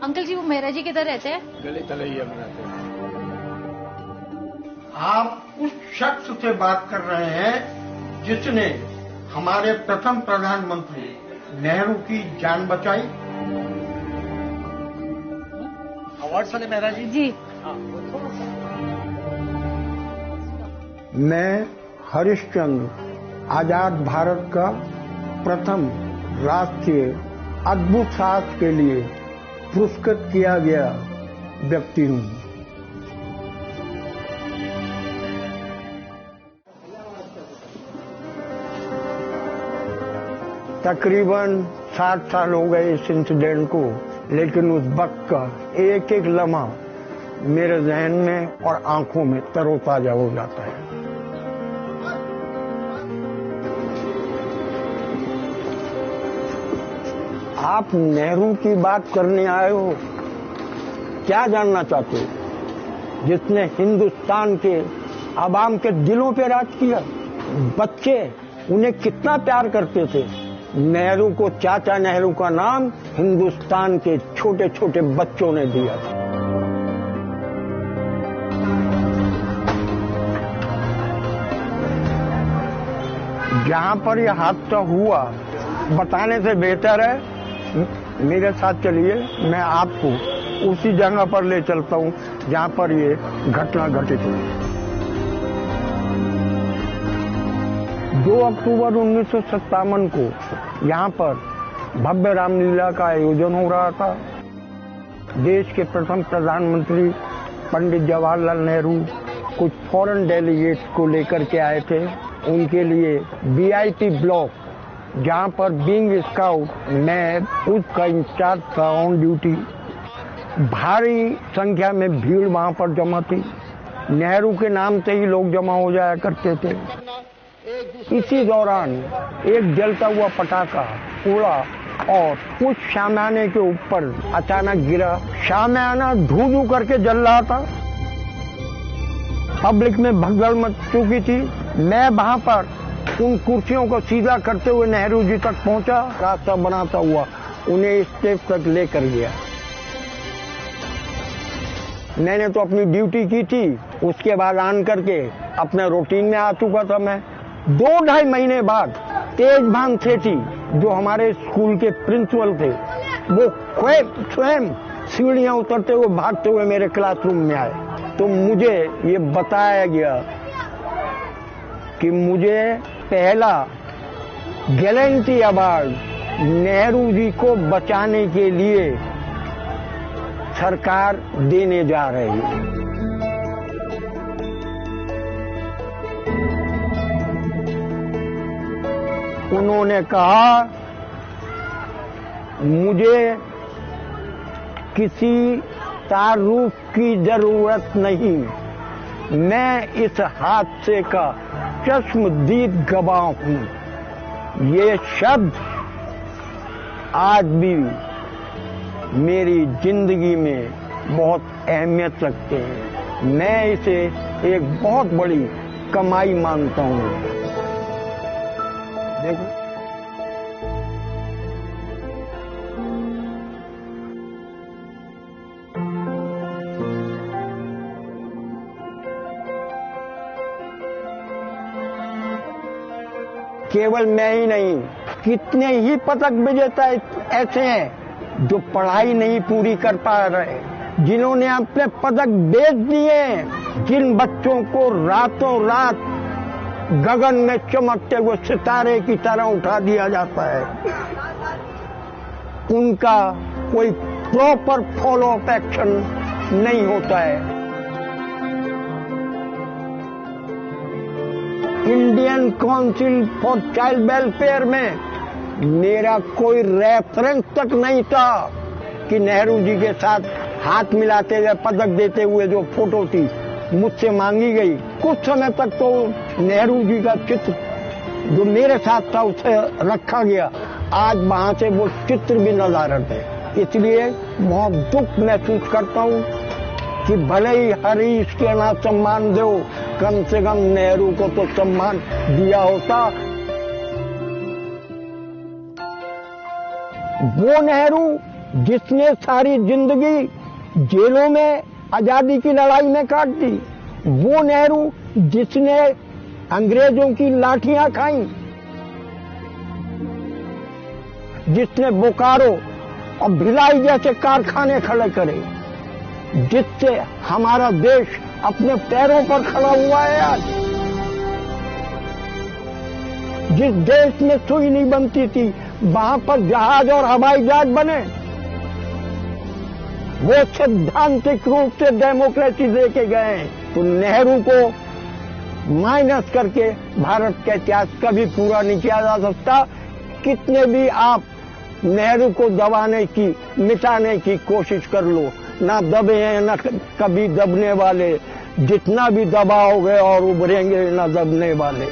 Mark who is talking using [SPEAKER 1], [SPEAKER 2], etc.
[SPEAKER 1] Uncle जी वो मेहरा जी किधर रहते हैं?
[SPEAKER 2] गली तलैया में रहते हैं।
[SPEAKER 3] आप उस शख्स से बात कर रहे हैं जिसने हमारे प्रथम प्रधानमंत्री नेहरू की जान बचाई।
[SPEAKER 2] अवार्ड वाले मेहरा जी
[SPEAKER 1] जी।
[SPEAKER 3] मैं हरिश्चंद्र आजाद भारत का प्रथम राष्ट्रीय अद्भुत साहस के लिए पुरस्कृत किया गया व्यक्ति हूँ। तकरीबन 60 साल हो गए इस इंसिडेंट को, लेकिन उस वक्त का एक एक लम्हा मेरे जहन में और आंखों में तरोताजा हो जाता है। आप नेहरू की बात करने आए हो, क्या जानना चाहते हो? जिसने हिंदुस्तान के आवाम के दिलों पे राज किया। बच्चे उन्हें कितना प्यार करते थे। नेहरू को चाचा नेहरू का नाम हिंदुस्तान के छोटे छोटे बच्चों ने दिया था। जहां पर यह हादसा हुआ, बताने से बेहतर है मेरे साथ चलिए, मैं आपको उसी जगह पर ले चलता हूं जहां पर ये घटना घटित हुई। 2 अक्टूबर 1957 को यहाँ पर भव्य रामलीला का आयोजन हो रहा था। देश के प्रथम प्रधानमंत्री पंडित जवाहरलाल नेहरू कुछ फॉरेन डेलीगेट्स को लेकर के आए थे। उनके लिए वीआईपी ब्लॉक, जहाँ पर बीइंग स्काउट मैं उसका इंचार्ज था ऑन ड्यूटी, भारी संख्या में भीड़ वहाँ पर जमा थी। नेहरू के नाम से ही लोग जमा हो जाया करते थे। इसी दौरान एक जलता हुआ पटाखा उड़ा और कुछ शामियाने के ऊपर अचानक गिरा। शामियाना धू धू करके जल रहा था। पब्लिक में भगदड़ मच चुकी थी। मैं वहां पर उन कुर्सियों को सीधा करते हुए नेहरू जी तक पहुंचा। रास्ता बनाता हुआ उन्हें स्टेज तक लेकर गया। मैंने तो अपनी ड्यूटी की थी, उसके बाद आन करके अपने रूटीन में आ चुका था। मैं 2-2.5 महीने बाद तेजभान सेठी, जो हमारे स्कूल के प्रिंसिपल थे, वो स्वयं सीढ़ियां उतरते हुए भागते हुए मेरे क्लासरूम में आए। तो मुझे ये बताया गया कि मुझे पहला गैलेंटी अवार्ड नेहरू जी को बचाने के लिए सरकार देने जा रही है। उन्होंने कहा, मुझे किसी तारुफ की जरूरत नहीं, मैं इस हादसे का चश्मदीद गवाह हूं। ये शब्द आज भी मेरी जिंदगी में बहुत अहमियत रखते हैं। मैं इसे एक बहुत बड़ी कमाई मानता हूं। देखो, केवल मैं ही नहीं, कितने ही पदक विजेता ऐसे हैं जो पढ़ाई नहीं पूरी कर पा रहे, जिन्होंने अपने पदक बेच दिए। जिन बच्चों को रातों रात गगन में चमकते हुए सितारे की तरह उठा दिया जाता है, उनका कोई प्रॉपर फॉलो अप एक्शन नहीं होता है। Indian council for child welfare में मेरा कोई रेफरेंस तक नहीं था कि नेहरू जी के साथ हाथ मिलाते हुए पदक देते हुए जो फोटो थी मुझसे मांगी गई। कुछ समय तक तो नेहरू जी का चित्र जो मेरे साथ था उसे रखा गया। आज वहां से वो चित्र भी नदारत है। इसलिए बहुत दुख महसूस करता हूं कि भले ही हरीश के ना सम्मान दो, कम से कम नेहरू को तो सम्मान दिया होता। वो नेहरू जिसने सारी जिंदगी जेलों में आजादी की लड़ाई में काट दी, वो नेहरू जिसने अंग्रेजों की लाठियां खाई, जिसने बोकारो और भिलाई जैसे कारखाने खड़े करे, जिससे हमारा देश अपने पैरों पर खड़ा हुआ है आज। जिस देश में सुई नहीं बनती थी वहां पर जहाज और हवाई जहाज बने, वो सैद्धांतिक रूप से डेमोक्रेसी दे के गए। तो नेहरू को माइनस करके भारत का इतिहास कभी पूरा नहीं किया जा सकता। कितने भी आप नेहरू को दबाने की, मिटाने की कोशिश कर लो, ना दबे हैं ना कभी दबने वाले। जितना भी दबाओगे और उभरेंगे ना दबने वाले।